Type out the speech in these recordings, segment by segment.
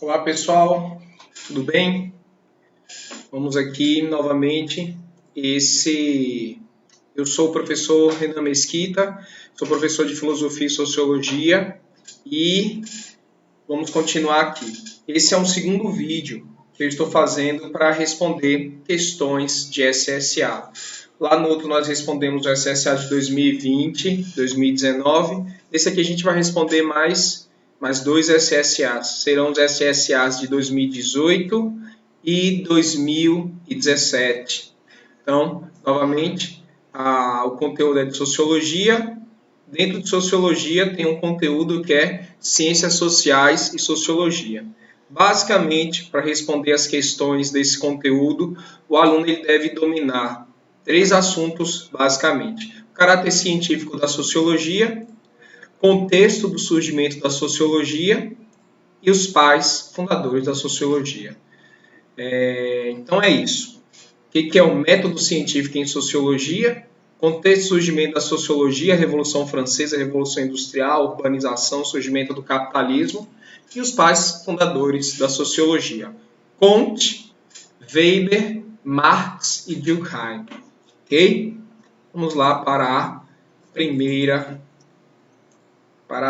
Olá pessoal, tudo bem? Vamos aqui novamente. Eu sou o professor Renan Mesquita, sou professor de Filosofia e Sociologia e vamos continuar aqui. Esse é um segundo vídeo que eu estou fazendo para responder questões de SSA. Lá no outro nós respondemos o SSA de 2020, 2019. Esse aqui a gente vai responder mais dois SSAs. Serão os SSAs de 2018 e 2017. Então, novamente, o conteúdo é de Sociologia. Dentro de Sociologia tem um conteúdo que é Ciências Sociais e Sociologia. Basicamente, para responder as questões desse conteúdo, o aluno ele deve dominar 3 assuntos, basicamente. O caráter científico da Sociologia, contexto do surgimento da Sociologia e os pais fundadores da Sociologia. Então é isso. O que é o método científico em Sociologia? Contexto, surgimento da Sociologia, Revolução Francesa, Revolução Industrial, urbanização, surgimento do capitalismo e os pais fundadores da Sociologia. Comte, Weber, Marx e Durkheim. Ok? Vamos lá para a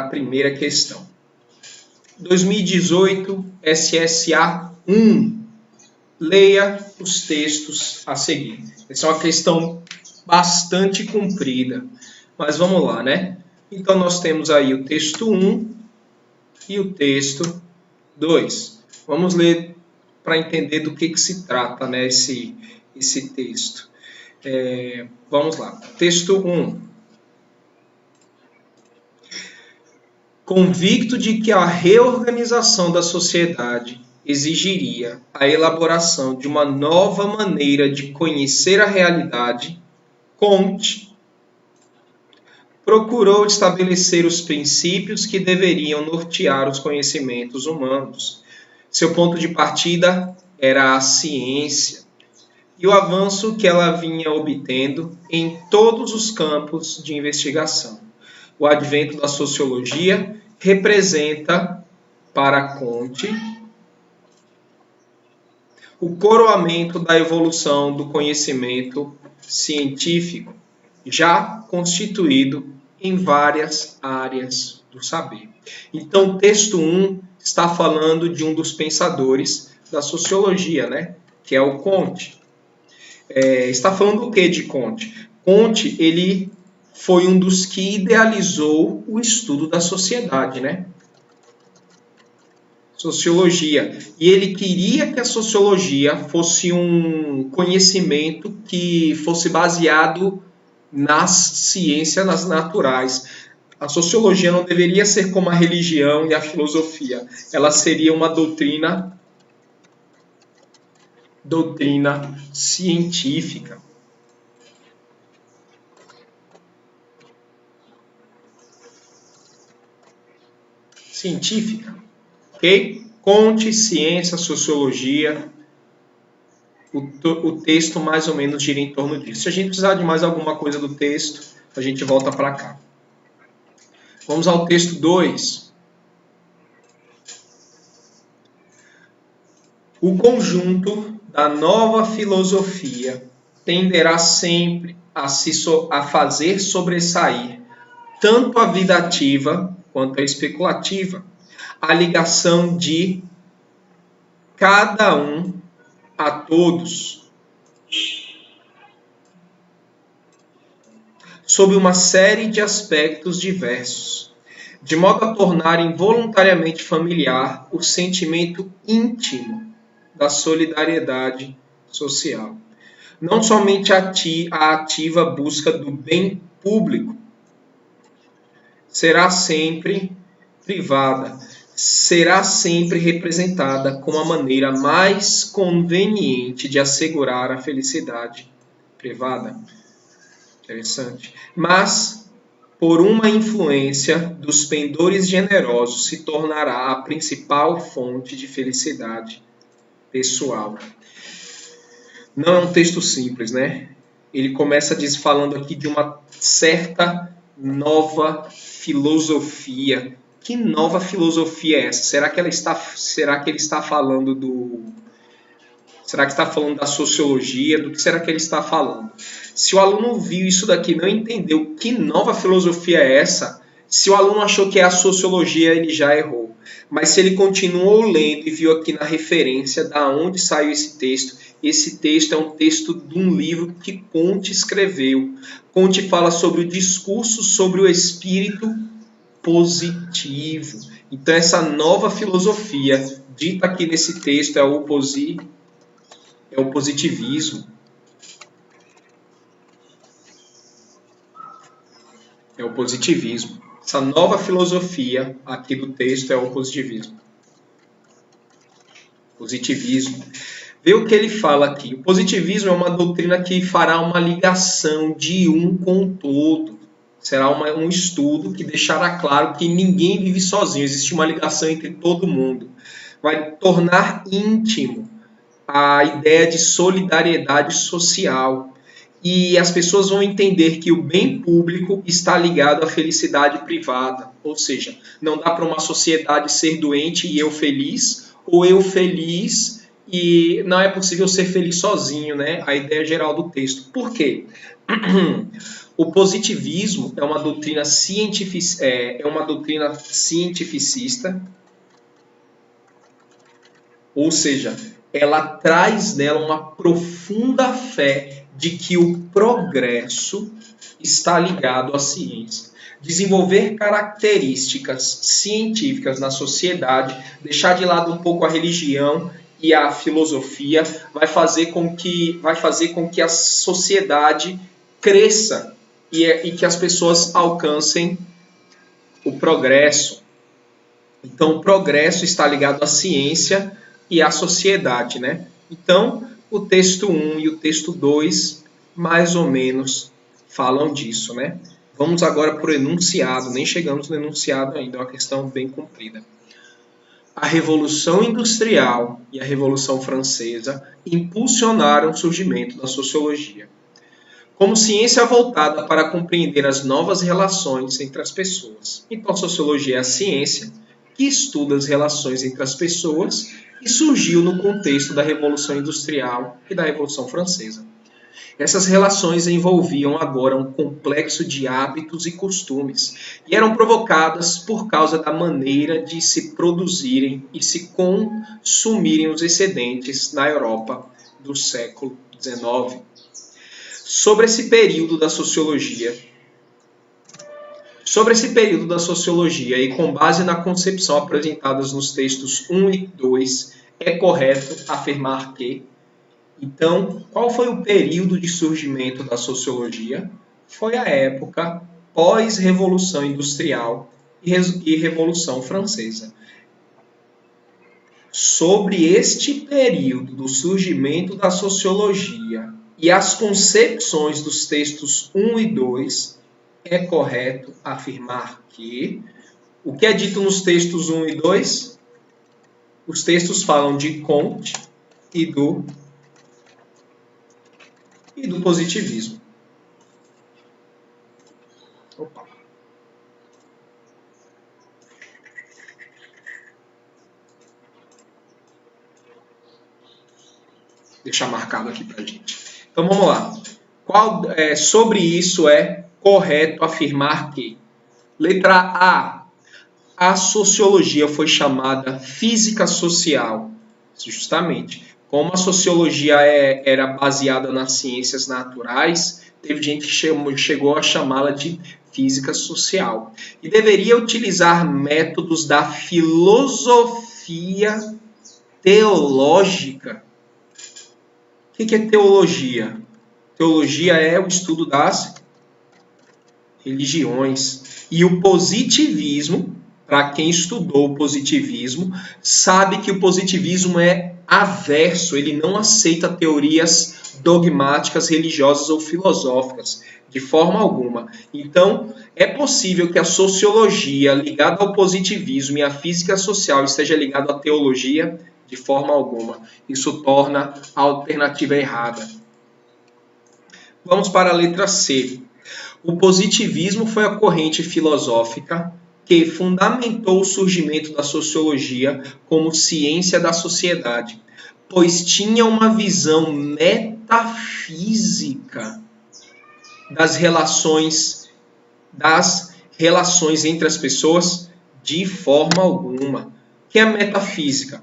primeira questão. 2018, SSA 1. Leia os textos a seguir. Essa é uma questão bastante comprida, mas vamos lá, né? Então, nós temos aí o texto 1 e o texto 2. Vamos ler para entender do que se trata, né, esse texto. Vamos lá. Texto 1. Convicto de que a reorganização da sociedade exigiria a elaboração de uma nova maneira de conhecer a realidade, Comte procurou estabelecer os princípios que deveriam nortear os conhecimentos humanos. Seu ponto de partida era a ciência e o avanço que ela vinha obtendo em todos os campos de investigação. O advento da sociologia representa, para Comte, o coroamento da evolução do conhecimento científico, já constituído em várias áreas do saber. Então, o texto 1 está falando de um dos pensadores da sociologia, né? Que é o Comte. Está falando o que de Comte? Comte, ele foi um dos que idealizou o estudo da sociedade, né? Sociologia. E ele queria que a sociologia fosse um conhecimento que fosse baseado nas ciências naturais. A sociologia não deveria ser como a religião e a filosofia. Ela seria uma doutrina científica. Ok? Comte, ciência, sociologia. O texto mais ou menos gira em torno disso. Se a gente precisar de mais alguma coisa do texto, a gente volta para cá. Vamos ao texto 2. O conjunto da nova filosofia tenderá sempre a fazer sobressair tanto a vida ativa quanto a especulativa, a ligação de cada um a todos, sob uma série de aspectos diversos, de modo a tornar involuntariamente familiar o sentimento íntimo da solidariedade social. Não somente a ativa busca do bem público será sempre privada, será sempre representada como a maneira mais conveniente de assegurar a felicidade privada. Interessante. Mas, por uma influência dos pendores generosos, se tornará a principal fonte de felicidade pessoal. Não é um texto simples, né? Ele começa falando aqui de uma certa nova filosofia que nova filosofia é essa? Será que ele está falando Será que está falando da sociologia? Do que será que ele está falando? Se o aluno viu isso daqui e não entendeu que nova filosofia é essa, se o aluno achou que é a sociologia, ele já errou. Mas se ele continuou lendo e viu aqui na referência da onde saiu esse texto é um texto de um livro que Comte escreveu. Comte fala sobre o discurso sobre o espírito positivo. Então, essa nova filosofia dita aqui nesse texto é o positivismo. É o positivismo. Essa nova filosofia aqui do texto é o positivismo. Positivismo. Vê o que ele fala aqui. O positivismo é uma doutrina que fará uma ligação de um com o todo. Será um estudo que deixará claro que ninguém vive sozinho. Existe uma ligação entre todo mundo. Vai tornar íntimo a ideia de solidariedade social. E as pessoas vão entender que o bem público está ligado à felicidade privada. Ou seja, não dá para uma sociedade ser doente e eu feliz, ou eu feliz e não é possível ser feliz sozinho, né? A ideia geral do texto. Por quê? O positivismo é uma doutrina cientificista, ou seja, ela traz nela uma profunda fé de que o progresso está ligado à ciência. Desenvolver características científicas na sociedade, deixar de lado um pouco a religião e a filosofia, vai fazer com que a sociedade cresça e que as pessoas alcancem o progresso. Então, o progresso está ligado à ciência e à sociedade, né? Então, o texto 1 e o texto 2, mais ou menos, falam disso, né? Vamos agora para o enunciado. Nem chegamos no enunciado ainda, é uma questão bem comprida. A Revolução Industrial e a Revolução Francesa impulsionaram o surgimento da sociologia como ciência voltada para compreender as novas relações entre as pessoas. Então, a sociologia é a ciência que estuda as relações entre as pessoas e surgiu no contexto da Revolução Industrial e da Revolução Francesa. Essas relações envolviam agora um complexo de hábitos e costumes e eram provocadas por causa da maneira de se produzirem e se consumirem os excedentes na Europa do século XIX. Sobre esse período da sociologia e com base na concepção apresentadas nos textos 1 e 2, é correto afirmar que... Então, qual foi o período de surgimento da sociologia? Foi a época pós-Revolução Industrial e Revolução Francesa. Sobre este período do surgimento da sociologia e as concepções dos textos 1 e 2, é correto afirmar que... O que é dito nos textos 1 e 2? Os textos falam de Comte e do positivismo. Opa. Deixar marcado aqui para a gente. Então vamos lá. Sobre isso é correto afirmar que... Letra A. A sociologia foi chamada física social. Justamente. Como a sociologia era baseada nas ciências naturais, teve gente que chegou a chamá-la de física social. E deveria utilizar métodos da filosofia teológica. O que é teologia? Teologia é o estudo das religiões. E o positivismo, para quem estudou o positivismo, sabe que o positivismo é averso, ele não aceita teorias dogmáticas, religiosas ou filosóficas, de forma alguma. Então, é possível que a sociologia ligada ao positivismo e a física social esteja ligada à teologia? De forma alguma. Isso torna a alternativa errada. Vamos para a letra C. O positivismo foi a corrente filosófica que fundamentou o surgimento da sociologia como ciência da sociedade, pois tinha uma visão metafísica das relações entre as pessoas de forma alguma. O que é metafísica?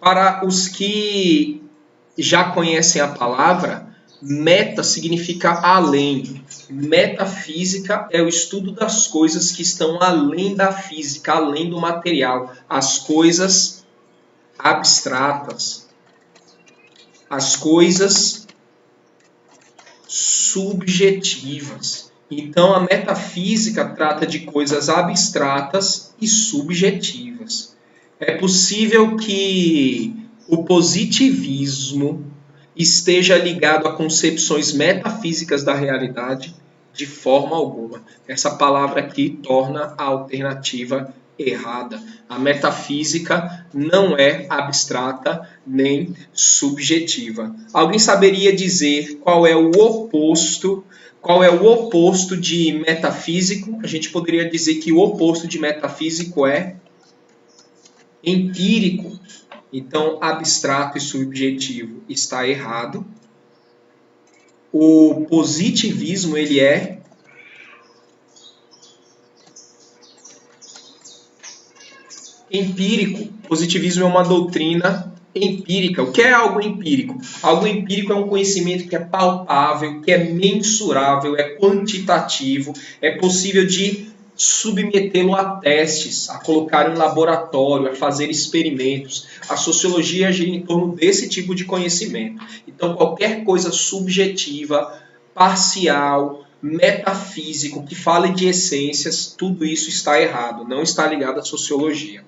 Para os que já conhecem a palavra, meta significa além. Metafísica é o estudo das coisas que estão além da física, além do material, as coisas abstratas, as coisas subjetivas. Então, a metafísica trata de coisas abstratas e subjetivas. É possível que o positivismo esteja ligado a concepções metafísicas da realidade? De forma alguma. Essa palavra aqui torna a alternativa errada. A metafísica não é abstrata nem subjetiva. Alguém saberia dizer qual é o oposto? Qual é o oposto de metafísico? A gente poderia dizer que o oposto de metafísico é empírico. Então, abstrato e subjetivo está errado. O positivismo, ele é empírico. Positivismo é uma doutrina empírica. O que é algo empírico? Algo empírico é um conhecimento que é palpável, que é mensurável, é quantitativo, é possível de submetê-lo a testes, a colocar em laboratório, a fazer experimentos. A sociologia gira em torno desse tipo de conhecimento. Então, qualquer coisa subjetiva, parcial, metafísico, que fale de essências, tudo isso está errado, não está ligado à sociologia.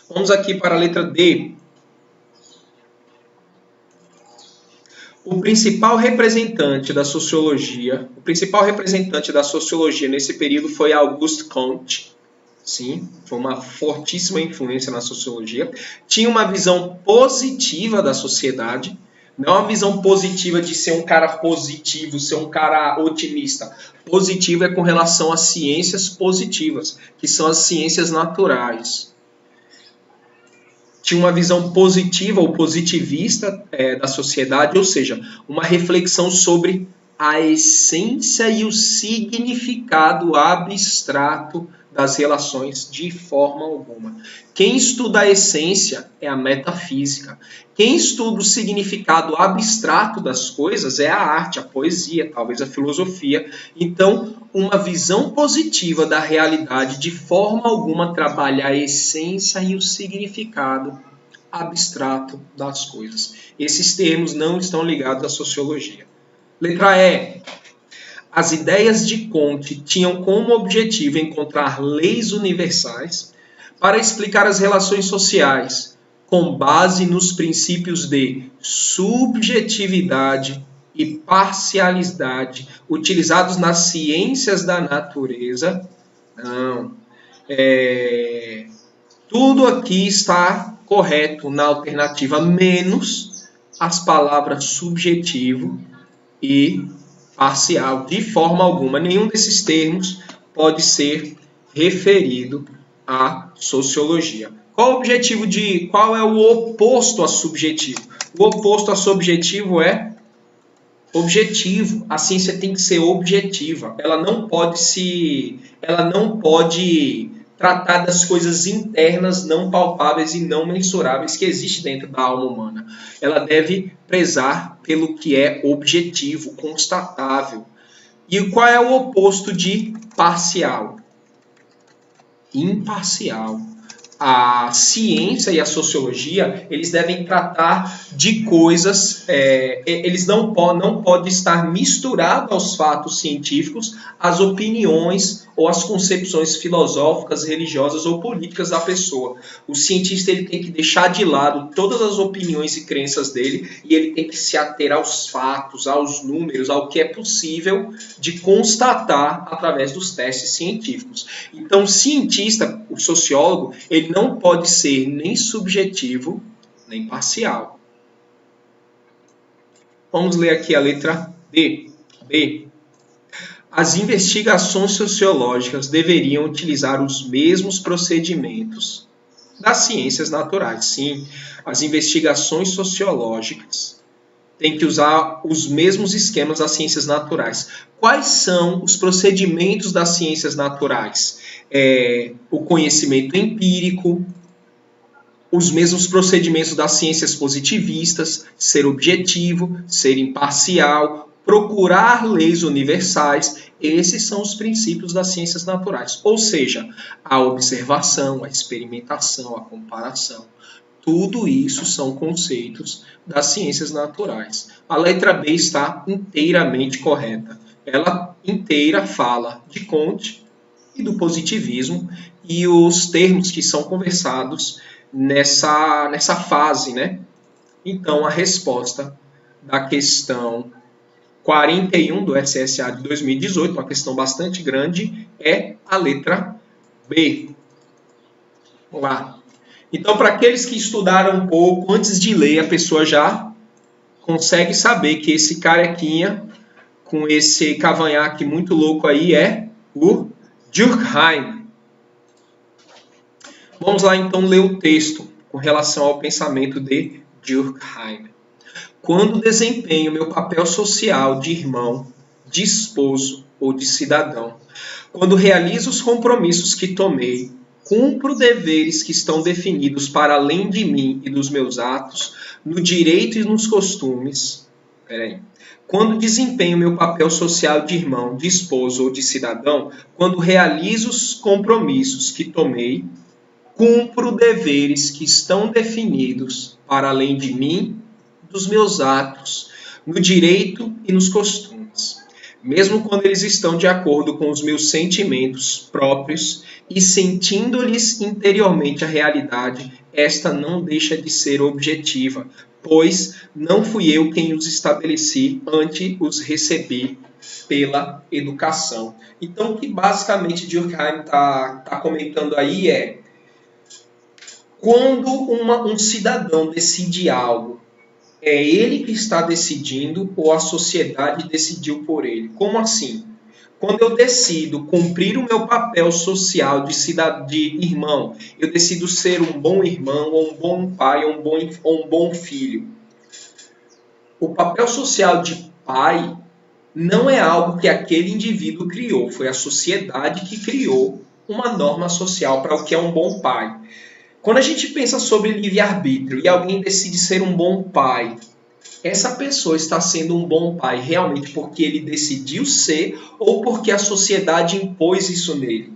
Vamos aqui para a letra D. O principal representante da sociologia nesse período foi Auguste Comte. Sim, foi uma fortíssima influência na sociologia. Tinha uma visão positiva da sociedade, não uma visão positiva de ser um cara positivo, ser um cara otimista. Positivo é com relação às ciências positivas, que são as ciências naturais. Tinha uma visão positiva ou positivista da sociedade, ou seja, uma reflexão sobre a essência e o significado abstrato das relações de forma alguma. Quem estuda a essência é a metafísica. Quem estuda o significado abstrato das coisas é a arte, a poesia, talvez a filosofia. Então, uma visão positiva da realidade de forma alguma trabalha a essência e o significado abstrato das coisas. Esses termos não estão ligados à sociologia. Letra E. As ideias de Comte tinham como objetivo encontrar leis universais para explicar as relações sociais, com base nos princípios de subjetividade e parcialidade utilizados nas ciências da natureza. Não. Tudo aqui está correto na alternativa, menos as palavras subjetivo e parcial. De forma alguma, nenhum desses termos pode ser referido à sociologia. Qual é o oposto a subjetivo? O oposto a subjetivo é objetivo. A ciência tem que ser objetiva. Ela não pode tratar das coisas internas, não palpáveis e não mensuráveis que existem dentro da alma humana. Ela deve prezar pelo que é objetivo, constatável. E qual é o oposto de parcial? Imparcial. A ciência e a sociologia, eles devem tratar de coisas, eles não podem estar misturados aos fatos científicos, às opiniões ou às concepções filosóficas, religiosas ou políticas da pessoa. O cientista ele tem que deixar de lado todas as opiniões e crenças dele e ele tem que se ater aos fatos, aos números, ao que é possível de constatar através dos testes científicos. Então, o cientista, o sociólogo, ele não pode ser nem subjetivo, nem parcial. Vamos ler aqui a letra D. B. As investigações sociológicas deveriam utilizar os mesmos procedimentos das ciências naturais. Sim, as investigações sociológicas têm que usar os mesmos esquemas das ciências naturais. Quais são os procedimentos das ciências naturais? O conhecimento empírico, os mesmos procedimentos das ciências positivistas, ser objetivo, ser imparcial, procurar leis universais. Esses são os princípios das ciências naturais. Ou seja, a observação, a experimentação, a comparação. Tudo isso são conceitos das ciências naturais. A letra B está inteiramente correta. Ela inteira fala de Comte e do positivismo e os termos que são conversados nessa fase, né? Então, a resposta da questão 41 do SSA de 2018, uma questão bastante grande, é a letra B. Vamos lá. Então, para aqueles que estudaram um pouco, antes de ler, a pessoa já consegue saber que esse carequinha com esse cavanhaque muito louco aí é o Durkheim. Vamos lá, então, ler o texto com relação ao pensamento de Durkheim. Quando desempenho meu papel social de irmão, de esposo ou de cidadão, quando realizo os compromissos que tomei, cumpro deveres que estão definidos para além de mim e dos meus atos, no direito e nos costumes. Quando desempenho meu papel social de irmão, de esposo ou de cidadão, quando realizo os compromissos que tomei, cumpro deveres que estão definidos para além de mim, dos meus atos, no direito e nos costumes, mesmo quando eles estão de acordo com os meus sentimentos próprios e sentindo-lhes interiormente a realidade, esta não deixa de ser objetiva, pois não fui eu quem os estabeleci, antes os recebi pela educação. Então, o que basicamente Durkheim está comentando aí é: quando um cidadão decide algo, é ele que está decidindo ou a sociedade decidiu por ele? Como assim? Quando eu decido cumprir o meu papel social de irmão, eu decido ser um bom irmão, ou um bom pai, ou um bom filho. O papel social de pai não é algo que aquele indivíduo criou, foi a sociedade que criou uma norma social para o que é um bom pai. Quando a gente pensa sobre livre-arbítrio e alguém decide ser um bom pai, essa pessoa está sendo um bom pai realmente porque ele decidiu ser ou porque a sociedade impôs isso nele?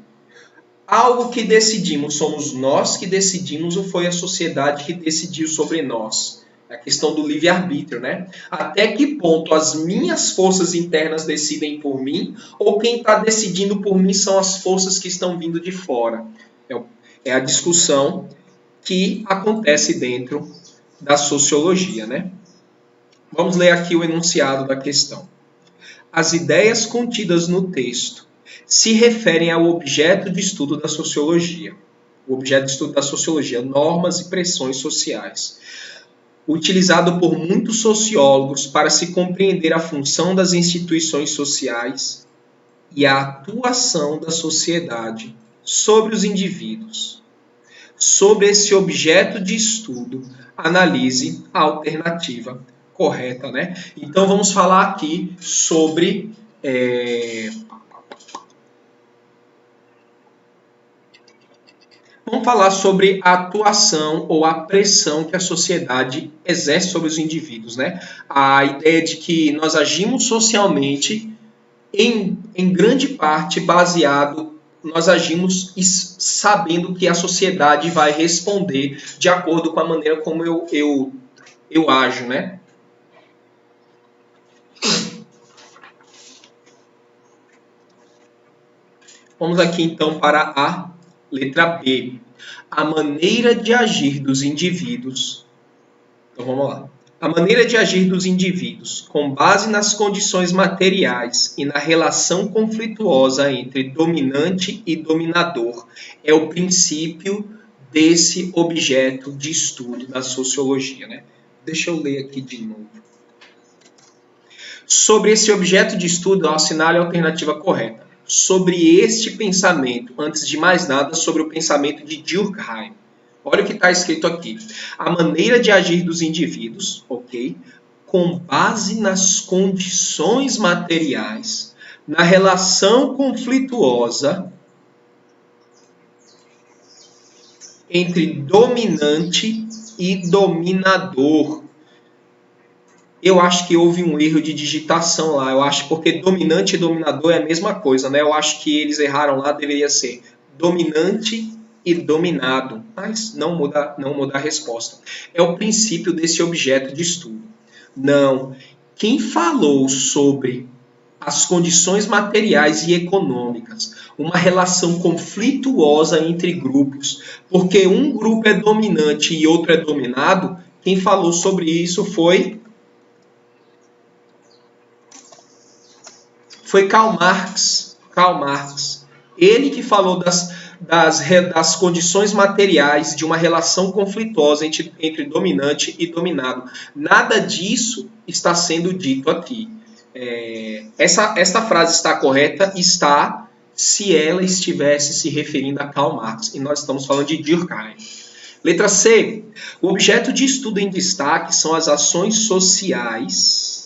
Algo que decidimos, somos nós que decidimos ou foi a sociedade que decidiu sobre nós? É a questão do livre-arbítrio, né? Até que ponto as minhas forças internas decidem por mim ou quem está decidindo por mim são as forças que estão vindo de fora? É a discussão que acontece dentro da sociologia, né? Vamos ler aqui o enunciado da questão. As ideias contidas no texto se referem ao objeto de estudo da sociologia. O objeto de estudo da sociologia, normas e pressões sociais. Utilizado por muitos sociólogos para se compreender a função das instituições sociais e a atuação da sociedade sobre os indivíduos. Sobre esse objeto de estudo, analise a alternativa correta, né? Então, vamos falar aqui sobre vamos falar sobre a atuação ou a pressão que a sociedade exerce sobre os indivíduos, né? A ideia de que nós agimos socialmente em grande parte baseado, nós agimos sabendo que a sociedade vai responder de acordo com a maneira como eu ajo, né? Vamos aqui então para a letra B. A maneira de agir dos indivíduos. Então vamos lá. A maneira de agir dos indivíduos, com base nas condições materiais e na relação conflituosa entre dominante e dominador, é o princípio desse objeto de estudo da sociologia, né? Deixa eu ler aqui de novo. Sobre esse objeto de estudo, assinale a alternativa correta. Sobre este pensamento, antes de mais nada, sobre o pensamento de Durkheim. Olha o que está escrito aqui. A maneira de agir dos indivíduos, ok? Com base nas condições materiais, na relação conflituosa entre dominante e dominador. Eu acho que houve um erro de digitação lá. Eu acho porque dominante e dominador é a mesma coisa, né? Eu acho que eles erraram lá, deveria ser dominante e dominado. Mas não muda a resposta. É o princípio desse objeto de estudo. Não. Quem falou sobre as condições materiais e econômicas, uma relação conflituosa entre grupos, porque um grupo é dominante e outro é dominado, quem falou sobre isso foi Karl Marx. Karl Marx. Ele que falou das condições materiais de uma relação conflituosa entre dominante e dominado. Nada disso está sendo dito aqui. Esta frase está correta? Está, se ela estivesse se referindo a Karl Marx. E nós estamos falando de Durkheim. Letra C. O objeto de estudo em destaque são as ações sociais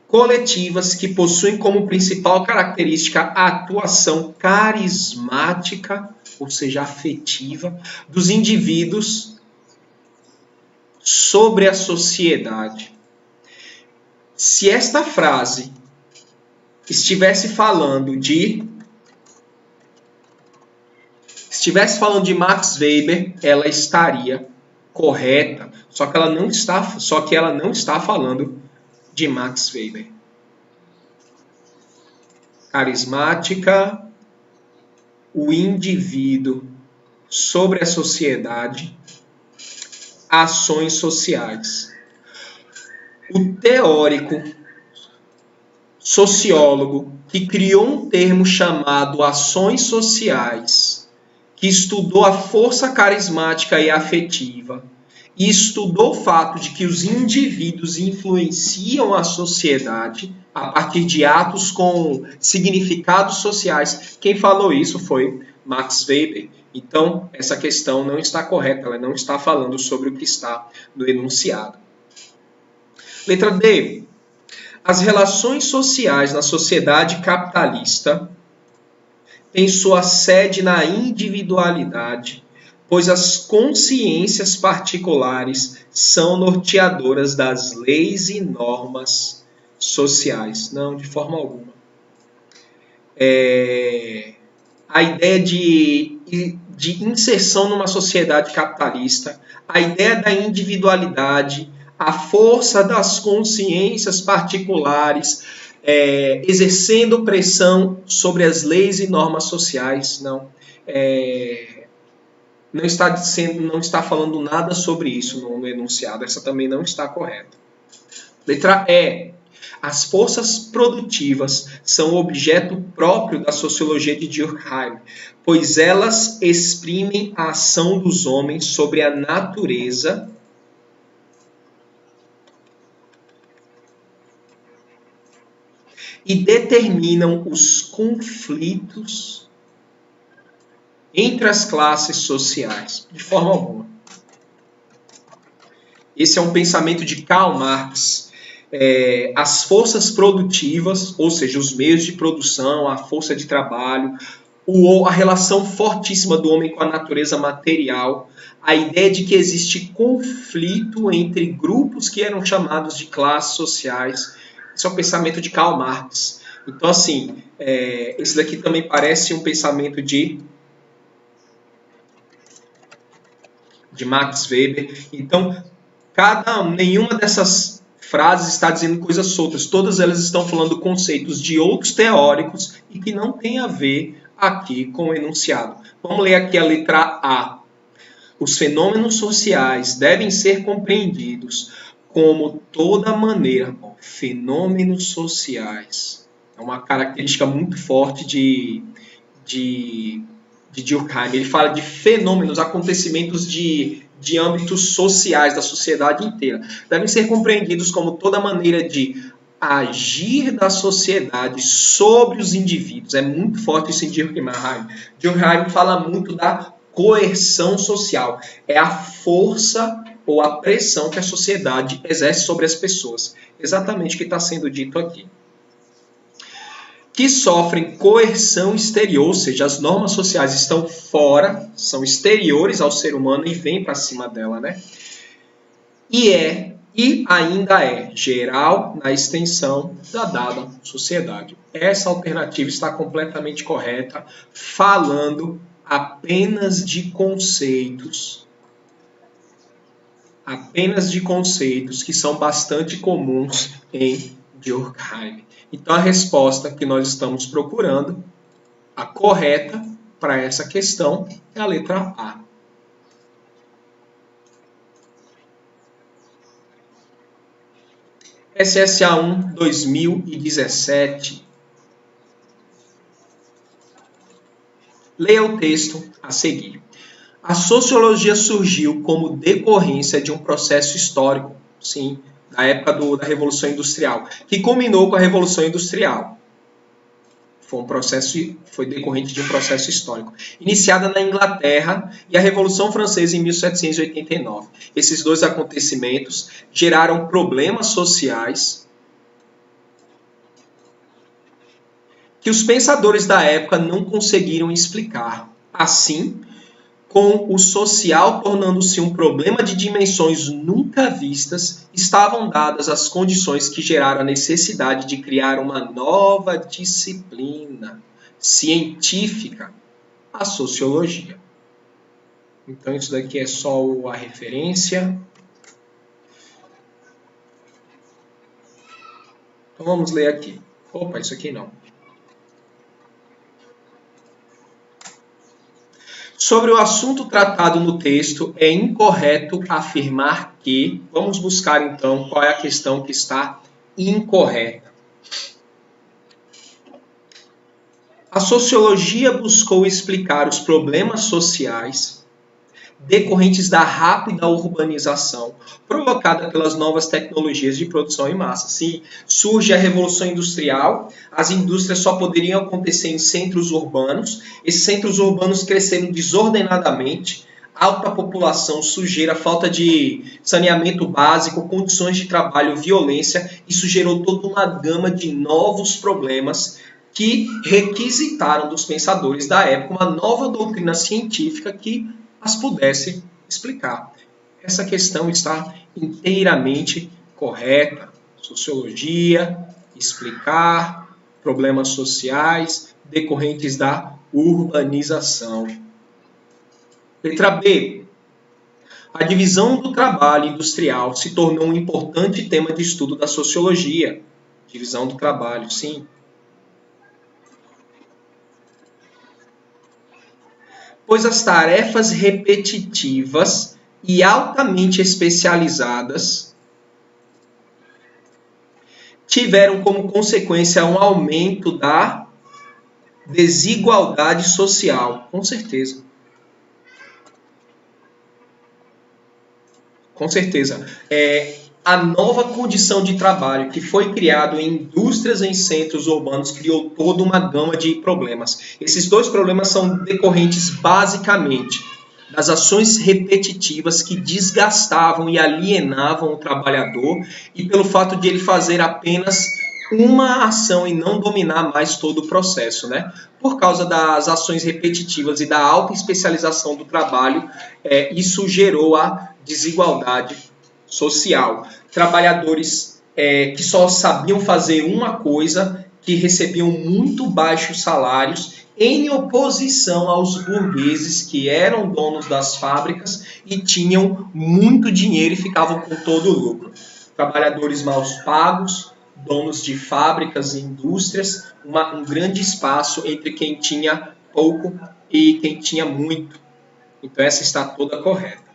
coletivas que possuem como principal característica a atuação carismática, ou seja, afetiva, dos indivíduos sobre a sociedade. Se esta frase estivesse falando de Max Weber, ela estaria correta, só que ela não está falando de Max Weber. Carismática, o indivíduo sobre a sociedade, ações sociais. O teórico, sociólogo, que criou um termo chamado ações sociais, que estudou a força carismática e afetiva, e estudou o fato de que os indivíduos influenciam a sociedade a partir de atos com significados sociais. Quem falou isso foi Max Weber. Então, essa questão não está correta, ela não está falando sobre o que está no enunciado. Letra D. As relações sociais na sociedade capitalista têm sua sede na individualidade, pois as consciências particulares são norteadoras das leis e normas sociais. Não, de forma alguma. A ideia de inserção numa sociedade capitalista, a ideia da individualidade, a força das consciências particulares, exercendo pressão sobre as leis e normas sociais, não está falando nada sobre isso no enunciado. Essa também não está correta. Letra E. As forças produtivas são objeto próprio da sociologia de Durkheim, pois elas exprimem a ação dos homens sobre a natureza e determinam os conflitos entre as classes sociais, de forma alguma. Esse é um pensamento de Karl Marx. As forças produtivas, ou seja, os meios de produção, a força de trabalho, a relação fortíssima do homem com a natureza material, a ideia de que existe conflito entre grupos que eram chamados de classes sociais. Esse é o pensamento de Karl Marx. Então, assim, esse daqui também parece um pensamento de Max Weber. Então, nenhuma dessas frases está dizendo coisas soltas. Todas elas estão falando conceitos de outros teóricos e que não tem a ver aqui com o enunciado. Vamos ler aqui a letra A. Os fenômenos sociais devem ser compreendidos como toda maneira. Fenômenos sociais. É uma característica muito forte de Durkheim. Ele fala de fenômenos, acontecimentos de de âmbitos sociais da sociedade inteira. Devem ser compreendidos como toda maneira de agir da sociedade sobre os indivíduos. É muito forte isso em Durkheim. Durkheim fala muito da coerção social. É a força ou a pressão que a sociedade exerce sobre as pessoas. Exatamente o que está sendo dito aqui. Que sofrem coerção exterior, ou seja, as normas sociais estão fora, são exteriores ao ser humano e vêm para cima dela, né? E ainda é geral na extensão da dada sociedade. Essa alternativa está completamente correta, falando apenas de conceitos que são bastante comuns em Durkheim. Então, a resposta que nós estamos procurando, a correta para essa questão, é a letra A. SSA 1, 2017. Leia o texto a seguir. A sociologia surgiu como decorrência de um processo histórico, sim, da época da Revolução Industrial, que culminou com a Revolução Industrial. Foi decorrente de um processo histórico, iniciada na Inglaterra, e a Revolução Francesa em 1789. Esses dois acontecimentos geraram problemas sociais que os pensadores da época não conseguiram explicar. Assim, com o social tornando-se um problema de dimensões nunca vistas, estavam dadas as condições que geraram a necessidade de criar uma nova disciplina científica, a sociologia. Então, isso daqui é só a referência. Então, vamos ler aqui. Opa, isso aqui não. Sobre o assunto tratado no texto, é incorreto afirmar que... Vamos buscar, então, qual é a questão que está incorreta. A sociologia buscou explicar os problemas sociais decorrentes da rápida urbanização provocada pelas novas tecnologias de produção em massa. Sim, surge a Revolução Industrial, as indústrias só poderiam acontecer em centros urbanos, esses centros urbanos cresceram desordenadamente, alta população, sujeira, falta de saneamento básico, condições de trabalho, violência, isso gerou toda uma gama de novos problemas que requisitaram dos pensadores da época uma nova doutrina científica que as pudesse explicar. Essa questão está inteiramente correta. Sociologia, explicar problemas sociais decorrentes da urbanização. Letra B. A divisão do trabalho industrial se tornou um importante tema de estudo da sociologia. Divisão do trabalho, sim. Pois as tarefas repetitivas e altamente especializadas tiveram como consequência um aumento da desigualdade social. Com certeza. Com certeza. A nova condição de trabalho que foi criado em indústrias em centros urbanos criou toda uma gama de problemas. Esses dois problemas são decorrentes basicamente das ações repetitivas que desgastavam e alienavam o trabalhador e pelo fato de ele fazer apenas uma ação e não dominar mais todo o processo, né? Por causa das ações repetitivas e da alta especialização do trabalho, isso gerou a desigualdade social. Trabalhadores que só sabiam fazer uma coisa, que recebiam muito baixos salários, em oposição aos burgueses que eram donos das fábricas e tinham muito dinheiro e ficavam com todo o lucro. Trabalhadores mal pagos, donos de fábricas e indústrias, um grande espaço entre quem tinha pouco e quem tinha muito. Então essa está toda correta.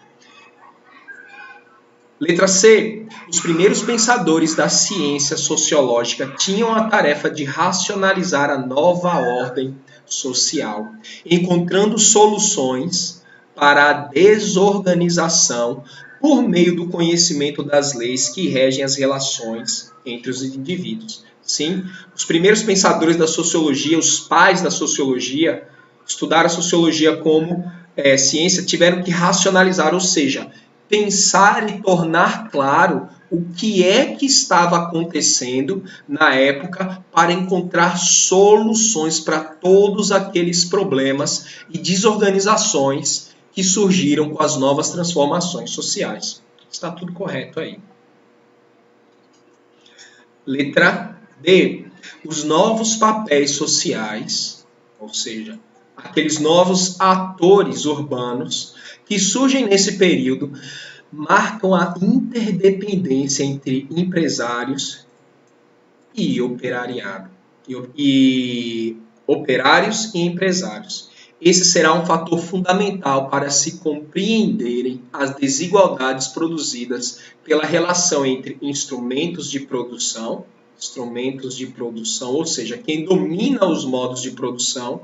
Letra C. Os primeiros pensadores da ciência sociológica tinham a tarefa de racionalizar a nova ordem social, encontrando soluções para a desorganização por meio do conhecimento das leis que regem as relações entre os indivíduos. Sim, os primeiros pensadores da sociologia, os pais da sociologia, estudaram a sociologia como ciência, tiveram que racionalizar, ou seja, pensar e tornar claro o que é que estava acontecendo na época para encontrar soluções para todos aqueles problemas e desorganizações que surgiram com as novas transformações sociais. Está tudo correto aí. Letra D. Os novos papéis sociais, ou seja, aqueles novos atores urbanos que surgem nesse período, marcam a interdependência entre empresários e operariado. E operários e empresários. Esse será um fator fundamental para se compreenderem as desigualdades produzidas pela relação entre instrumentos de produção, ou seja, quem domina os modos de produção,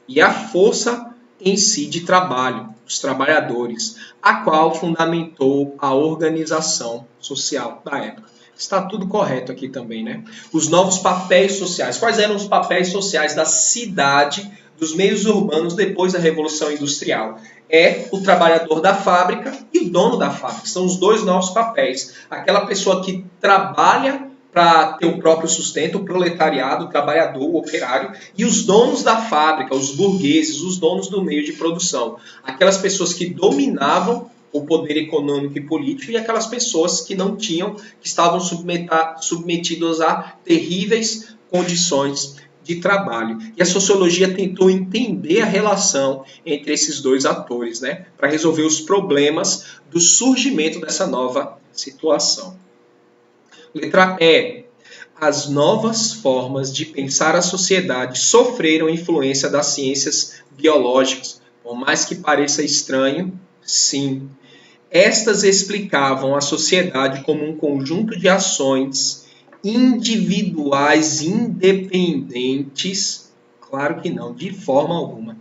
e a força em si de trabalho, os trabalhadores, a qual fundamentou a organização social da época. Está tudo correto aqui também, né? Os novos papéis sociais. Quais eram os papéis sociais da cidade, dos meios urbanos depois da Revolução Industrial? É o trabalhador da fábrica e o dono da fábrica. São os dois novos papéis. Aquela pessoa que trabalha para ter o próprio sustento, o proletariado, o trabalhador, o operário, e os donos da fábrica, os burgueses, os donos do meio de produção. Aquelas pessoas que dominavam o poder econômico e político e aquelas pessoas que não tinham, que estavam submetidas a terríveis condições de trabalho. E a sociologia tentou entender a relação entre esses dois atores, né, para resolver os problemas do surgimento dessa nova situação. Letra E. As novas formas de pensar a sociedade sofreram influência das ciências biológicas. Por mais que pareça estranho, sim. Estas explicavam a sociedade como um conjunto de ações individuais independentes. Claro que não, de forma alguma.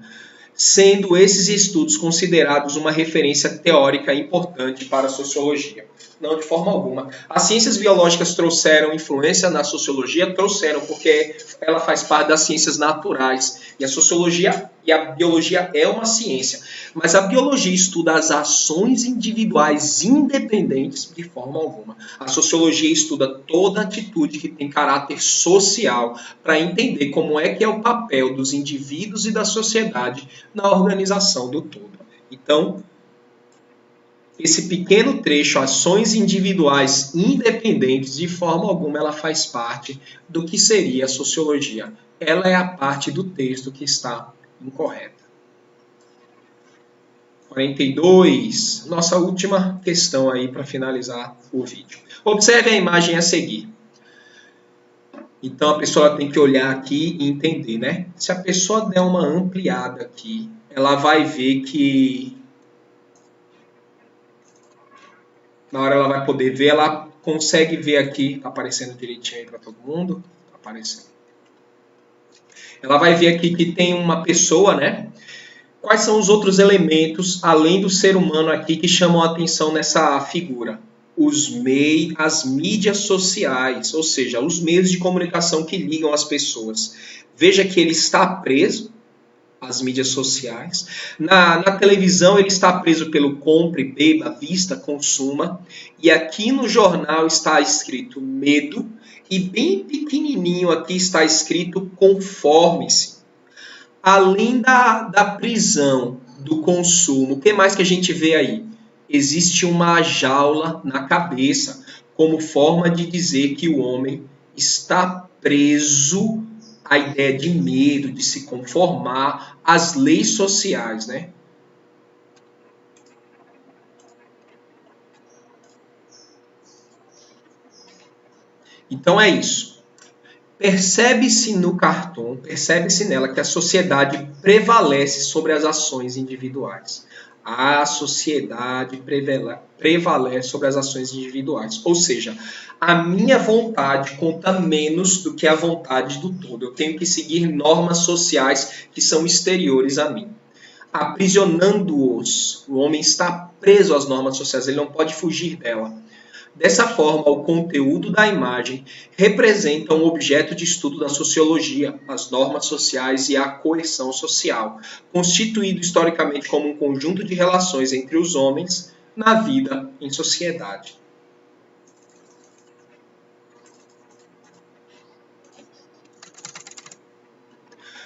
Sendo esses estudos considerados uma referência teórica importante para a sociologia. Não, de forma alguma. As ciências biológicas trouxeram influência na sociologia? Trouxeram, porque ela faz parte das ciências naturais. E a sociologia e a biologia é uma ciência. Mas a biologia estuda as ações individuais independentes de forma alguma. A sociologia estuda toda atitude que tem caráter social para entender como é que é o papel dos indivíduos e da sociedade na organização do todo. Então, esse pequeno trecho, ações individuais independentes, de forma alguma ela faz parte do que seria a sociologia. Ela é a parte do texto que está incorreta. 42. Nossa última questão aí para finalizar o vídeo. Observe a imagem a seguir. Então a pessoa tem que olhar aqui e entender, né? Se a pessoa der uma ampliada aqui, ela vai ver que na hora ela vai poder ver, ela consegue ver aqui, está aparecendo direitinho aí para todo mundo, está aparecendo. Ela vai ver aqui que tem uma pessoa, né? Quais são os outros elementos, além do ser humano aqui, que chamam a atenção nessa figura? As mídias sociais, ou seja, os meios de comunicação que ligam as pessoas. Veja que ele está preso às mídias sociais. Na televisão ele está preso pelo compre, beba, vista, consuma. E aqui no jornal está escrito medo. E bem pequenininho aqui está escrito conforme-se. Além da prisão, do consumo, o que mais que a gente vê aí? Existe uma jaula na cabeça, como forma de dizer que o homem está preso à ideia de medo, de se conformar às leis sociais, né? Então é isso. Percebe-se no cartoon, percebe-se nela que a sociedade prevalece sobre as ações individuais. A sociedade prevalece sobre as ações individuais. Ou seja, a minha vontade conta menos do que a vontade do todo. Eu tenho que seguir normas sociais que são exteriores a mim. aprisionando-os. O homem está preso às normas sociais, ele não pode fugir dela. Dessa forma, o conteúdo da imagem representa um objeto de estudo da sociologia, as normas sociais e a coerção social, constituído historicamente como um conjunto de relações entre os homens na vida em sociedade.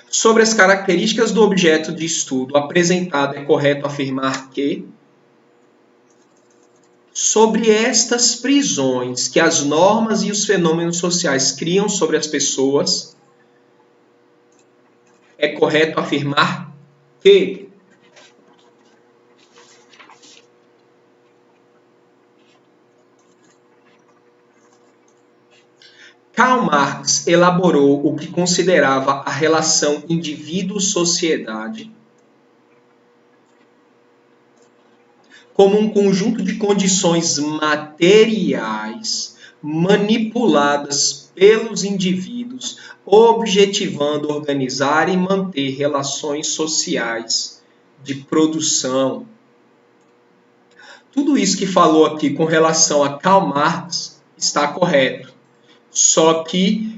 Sobre as características do objeto de estudo apresentado, é correto afirmar que sobre estas prisões que as normas e os fenômenos sociais criam sobre as pessoas, é correto afirmar que Karl Marx elaborou o que considerava a relação indivíduo-sociedade como um conjunto de condições materiais manipuladas pelos indivíduos, objetivando organizar e manter relações sociais de produção. Tudo isso que falou aqui com relação a Karl Marx está correto. Só que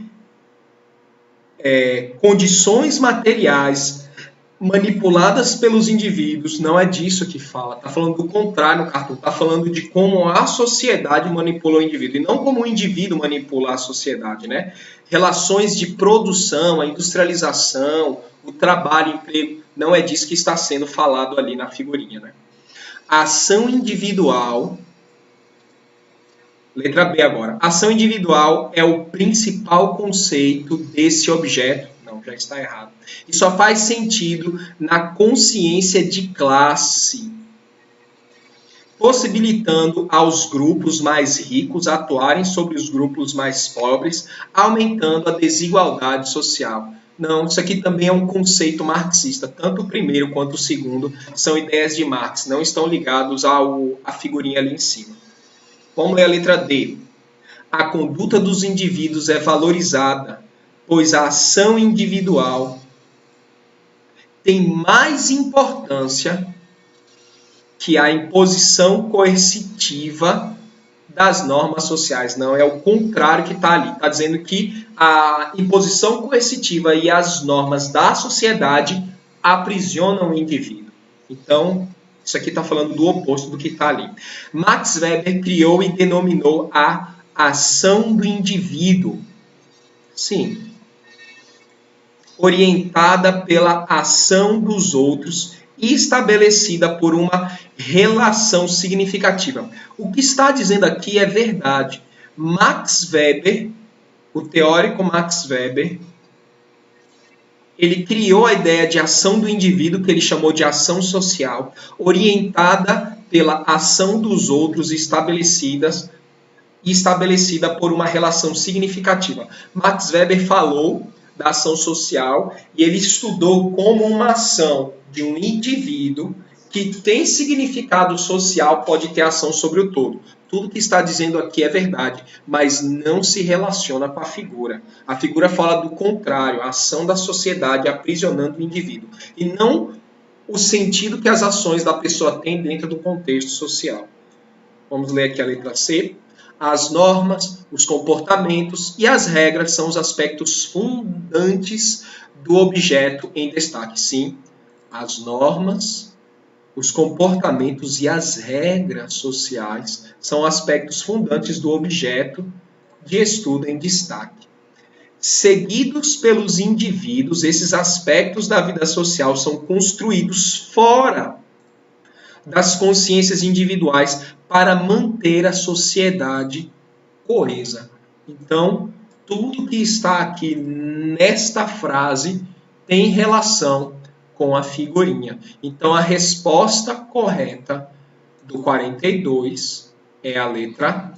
condições materiais manipuladas pelos indivíduos, não é disso que fala. Está falando do contrário no cartoon. Está falando de como a sociedade manipula o indivíduo. E não como o indivíduo manipula a sociedade, né? Relações de produção, a industrialização, o trabalho, o emprego. Não é disso que está sendo falado ali na figurinha, né? A ação individual... Letra B agora. Ação individual é o principal conceito desse objeto. Não, já está errado. E só faz sentido na consciência de classe, possibilitando aos grupos mais ricos atuarem sobre os grupos mais pobres, aumentando a desigualdade social. Não, isso aqui também é um conceito marxista. Tanto o primeiro quanto o segundo são ideias de Marx, não estão ligados à figurinha ali em cima. Vamos ler a letra D. A conduta dos indivíduos é valorizada, pois a ação individual tem mais importância que a imposição coercitiva das normas sociais. Não, é o contrário que está ali. Está dizendo que a imposição coercitiva e as normas da sociedade aprisionam o indivíduo. Então, isso aqui está falando do oposto do que está ali. Max Weber criou e denominou a ação do indivíduo. Sim. Orientada pela ação dos outros e estabelecida por uma relação significativa. O que está dizendo aqui é verdade. Max Weber, o teórico Max Weber, ele criou a ideia de ação do indivíduo, que ele chamou de ação social, orientada pela ação dos outros e estabelecida por uma relação significativa. Max Weber falou da ação social e ele estudou como uma ação de um indivíduo que tem significado social pode ter ação sobre o todo. Tudo que está dizendo aqui é verdade, mas não se relaciona com a figura. A figura fala do contrário, a ação da sociedade aprisionando o indivíduo, e não o sentido que as ações da pessoa têm dentro do contexto social. Vamos ler aqui a letra C. As normas, os comportamentos e as regras são os aspectos fundantes do objeto em destaque. Sim, as normas, os comportamentos e as regras sociais são aspectos fundantes do objeto de estudo em destaque. Seguidos pelos indivíduos, esses aspectos da vida social são construídos fora das consciências individuais para manter a sociedade coesa. Então, tudo que está aqui nesta frase tem relação com a figurinha. Então, a resposta correta do 42 é a letra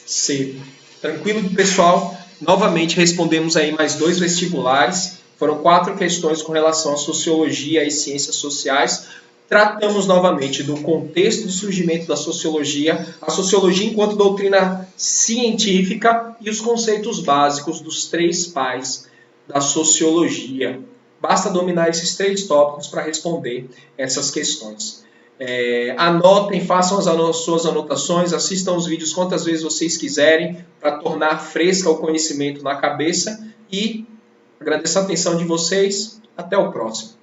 C. Tranquilo, pessoal? Novamente, respondemos aí mais 2 vestibulares. Foram 4 questões com relação à sociologia e ciências sociais. Tratamos novamente do contexto do surgimento da sociologia, a sociologia enquanto doutrina científica e os conceitos básicos dos 3 pais da sociologia. Basta dominar esses 3 tópicos para responder essas questões. Anotem, façam as suas anotações, assistam os vídeos quantas vezes vocês quiserem para tornar fresca o conhecimento na cabeça e agradeço a atenção de vocês. Até o próximo.